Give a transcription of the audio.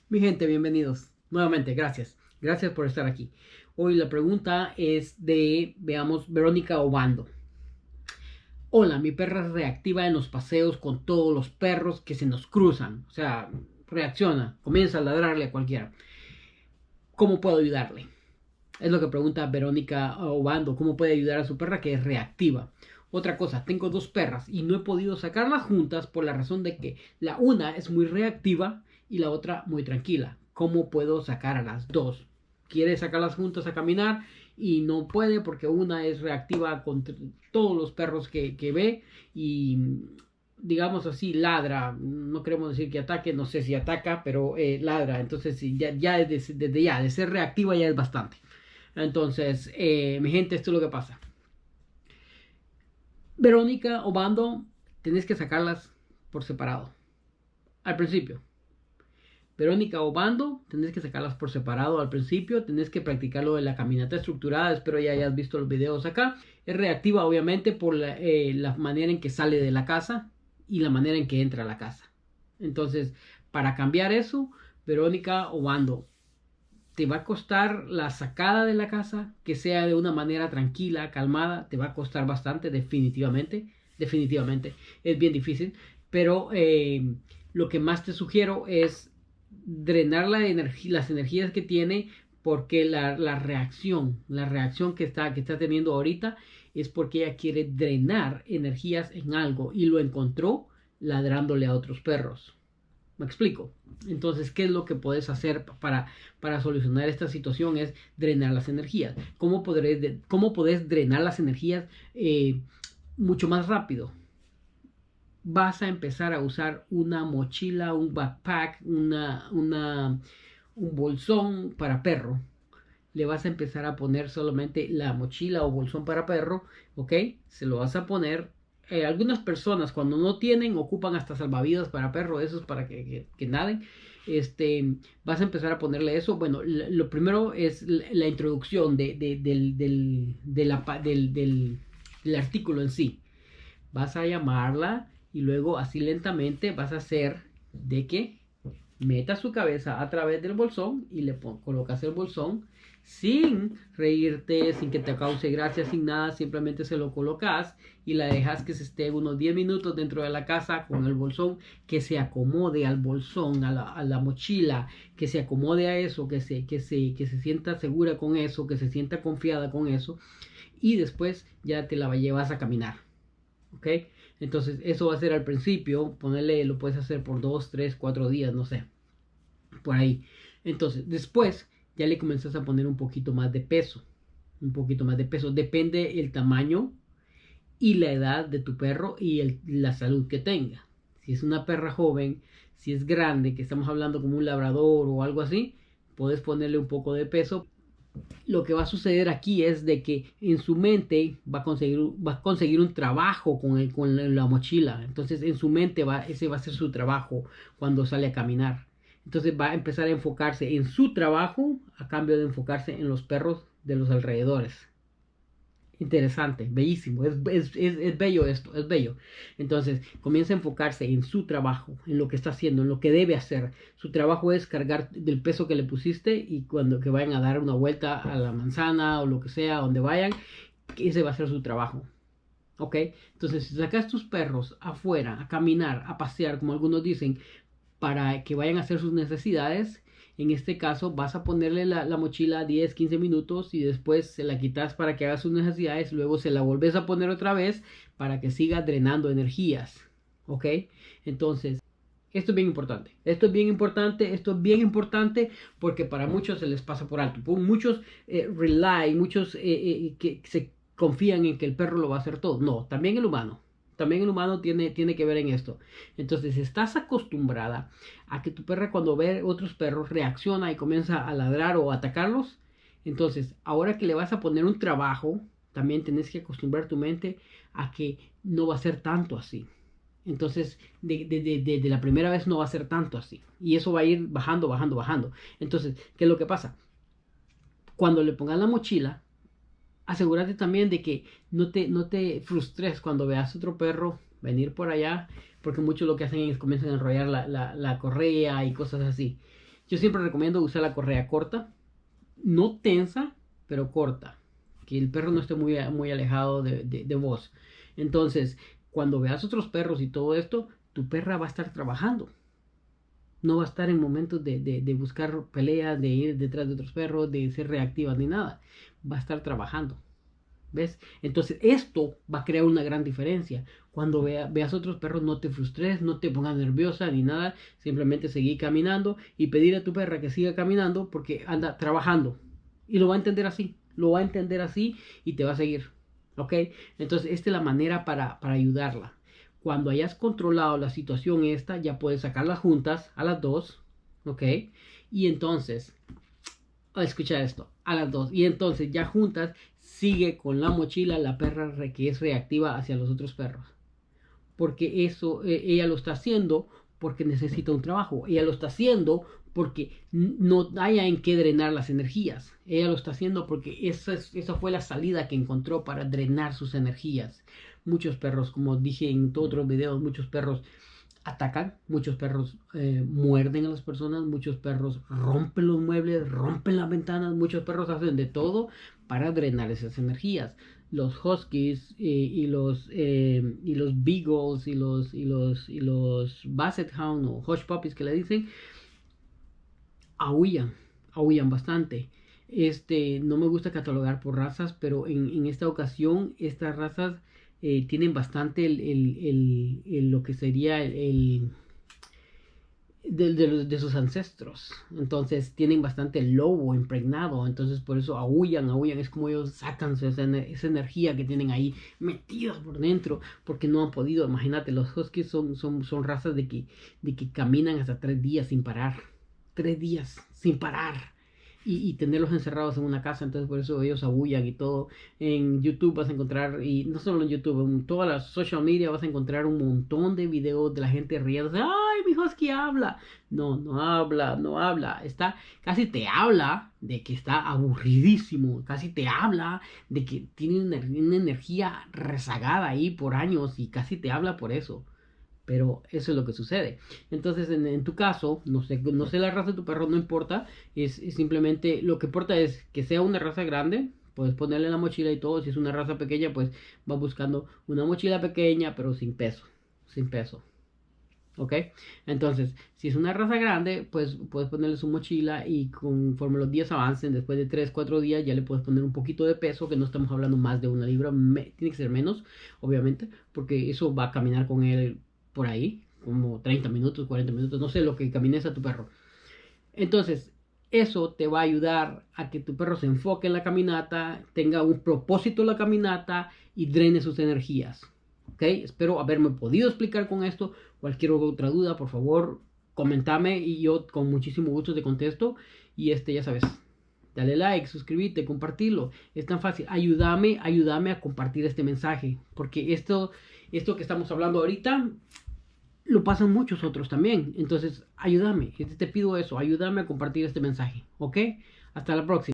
Mi gente, bienvenidos. Nuevamente, gracias. Gracias por estar aquí. Hoy la pregunta es de, veamos, Verónica Obando. Hola, mi perra es reactiva en los paseos con todos los perros que se nos cruzan. O sea, reacciona, comienza a ladrarle a cualquiera. ¿Cómo puedo ayudarle? Es lo que pregunta Verónica Obando. ¿Cómo puede ayudar a su perra que es reactiva? Otra cosa, tengo dos perras y no he podido sacarlas juntas por la razón de que la una es muy reactiva y la otra muy tranquila. ¿Cómo puedo sacar a las dos? Quiere sacarlas juntas a caminar y no puede porque una es reactiva contra todos los perros que ve y digamos así ladra. No queremos decir que ataque, no sé si ataca, pero ladra. Entonces ya desde ya de ser reactiva ya es bastante. Entonces, mi gente, esto es lo que pasa. Verónica Obando, tenés que sacarlas por separado. Al principio. Verónica Obando, tenés que sacarlas por separado al principio. Tenés que practicar lo de la caminata estructurada. Espero ya hayas visto los videos acá. Es reactiva, obviamente, por la manera en que sale de la casa y la manera en que entra a la casa. Entonces, para cambiar eso, Verónica Obando, te va a costar la sacada de la casa, que sea de una manera tranquila, calmada, te va a costar bastante, definitivamente, definitivamente, es bien difícil, pero lo que más te sugiero es drenar las energías que tiene, porque la reacción que está teniendo ahorita es porque ella quiere drenar energías en algo y lo encontró ladrándole a otros perros. ¿Me explico? Entonces, ¿qué es lo que puedes hacer para solucionar esta situación? Es drenar las energías. ¿Cómo podés drenar las energías mucho más rápido? Vas a empezar a usar una mochila, un backpack, un bolsón para perro. Le vas a empezar a poner solamente la mochila o bolsón para perro, ¿ok? Se lo vas a poner. Algunas personas cuando no tienen ocupan hasta salvavidas para perro, eso es para que naden. Vas a empezar a ponerle eso. Bueno, lo primero es la introducción del artículo en sí. Vas a llamarla y luego así lentamente vas a hacer de que meta su cabeza a través del bolsón y le colocas el bolsón sin reírte, sin que te cause gracia, sin nada, simplemente se lo colocas y la dejas que se esté unos 10 minutos dentro de la casa con el bolsón, que se acomode al bolsón, a la mochila, que se acomode a eso, que se sienta segura con eso, que se sienta confiada con eso, y después ya te la llevas a caminar. ¿Ok? Entonces eso va a ser al principio, ponerle, lo puedes hacer por 2, 3, 4 días, no sé, por ahí. Entonces después ya le comenzas a poner un poquito más de peso, un poquito más de peso, depende el tamaño y la edad de tu perro y la salud que tenga. Si es una perra joven, si es grande, que estamos hablando como un labrador o algo así, puedes ponerle un poco de peso. Lo que va a suceder aquí es de que en su mente va a conseguir un trabajo con la mochila. Entonces en su mente ese va a ser su trabajo cuando sale a caminar. Entonces va a empezar a enfocarse en su trabajo a cambio de enfocarse en los perros de los alrededores. Interesante, bellísimo, es bello esto, es bello. Entonces comienza a enfocarse en su trabajo, en lo que está haciendo, en lo que debe hacer. Su trabajo es cargar del peso que le pusiste y cuando que vayan a dar una vuelta a la manzana o lo que sea, donde vayan, ese va a ser su trabajo. ¿Ok? Entonces si sacas tus perros afuera a caminar, a pasear, como algunos dicen, para que vayan a hacer sus necesidades. En este caso vas a ponerle la mochila 10, 15 minutos y después se la quitas para que haga sus necesidades, luego se la volvés a poner otra vez para que siga drenando energías. ¿Ok? Entonces, esto es bien importante. Esto es bien importante. Esto es bien importante porque para muchos se les pasa por alto. Muchos muchos que se confían en que el perro lo va a hacer todo. No, también el humano. También el humano tiene que ver en esto. Entonces, estás acostumbrada a que tu perra cuando ve otros perros reacciona y comienza a ladrar o a atacarlos. Entonces, ahora que le vas a poner un trabajo, también tienes que acostumbrar tu mente a que no va a ser tanto así. Entonces, de la primera vez no va a ser tanto así. Y eso va a ir bajando, bajando, bajando. Entonces, ¿qué es lo que pasa? Cuando le pongas la mochila, asegúrate también de que no te frustres cuando veas otro perro venir por allá, porque muchos lo que hacen es comienzan a enrollar la correa y cosas así. Yo siempre recomiendo usar la correa corta, no tensa, pero corta, que el perro no esté muy alejado de vos. Entonces, cuando veas otros perros y todo esto, tu perra va a estar trabajando. No va a estar en momentos de buscar peleas, de ir detrás de otros perros, de ser reactiva ni nada. Va a estar trabajando. ¿Ves? Entonces esto va a crear una gran diferencia. Cuando veas otros perros, no te frustres, no te pongas nerviosa ni nada. Simplemente seguir caminando y pedir a tu perra que siga caminando porque anda trabajando. Y lo va a entender así. Lo va a entender así y te va a seguir. ¿Ok? Entonces esta es la manera para ayudarla. Cuando hayas controlado la situación esta, ya puedes sacarlas juntas a las dos. ¿Ok? Y entonces escucha esto, a las dos. Y entonces ya juntas sigue con la mochila la perra que es reactiva hacia los otros perros. Porque eso ella lo está haciendo porque necesita un trabajo. Ella lo está haciendo porque no haya en qué drenar las energías. Ella lo está haciendo porque esa fue la salida que encontró para drenar sus energías. Muchos perros, como dije en todos otros videos, muchos perros atacan, muchos perros muerden a las personas, muchos perros rompen los muebles, rompen las ventanas, muchos perros hacen de todo para drenar esas energías. Los huskies y los beagles y los basset hound o hush puppies que le dicen aúllan bastante. No me gusta catalogar por razas, pero en esta ocasión estas razas tienen bastante lo que sería de sus ancestros. Entonces tienen bastante lobo impregnado. Entonces por eso aúllan. Es como ellos sacan esa energía que tienen ahí metida por dentro. Porque no han podido. Imagínate, los huskies son razas de que caminan hasta 3 días sin parar. 3 días sin parar. Y tenerlos encerrados en una casa. Entonces por eso ellos aúllan y todo. En YouTube vas a encontrar, y no solo en YouTube, en todas las social media vas a encontrar un montón de videos de la gente riéndose. ¡Ay, mi husky habla! No habla. Casi te habla de que está aburridísimo. Casi te habla de que tiene una energía rezagada ahí por años. Y casi te habla por eso. Pero eso es lo que sucede. Entonces, en tu caso, no sé la raza de tu perro, no importa. Es simplemente, lo que importa es que sea una raza grande. Puedes ponerle la mochila y todo. Si es una raza pequeña, pues va buscando una mochila pequeña, pero sin peso. Sin peso. ¿Ok? Entonces, si es una raza grande, pues puedes ponerle su mochila y conforme los días avancen, después de 3, 4 días, ya le puedes poner un poquito de peso, que no estamos hablando más de 1 libra. Tiene que ser menos, obviamente, porque eso va a caminar con él por ahí, como 30 minutos, 40 minutos, no sé lo que camines a tu perro. Entonces, eso te va a ayudar a que tu perro se enfoque en la caminata, tenga un propósito en la caminata y drene sus energías. ¿Ok? Espero haberme podido explicar con esto. Cualquier otra duda, por favor, comentame y yo con muchísimo gusto te contesto. Y ya sabes, dale like, suscríbete, compartirlo. Es tan fácil. Ayúdame a compartir este mensaje. Porque esto que estamos hablando ahorita lo pasan muchos otros también. Entonces, ayúdame. Te pido eso. Ayúdame a compartir este mensaje. ¿Ok? Hasta la próxima.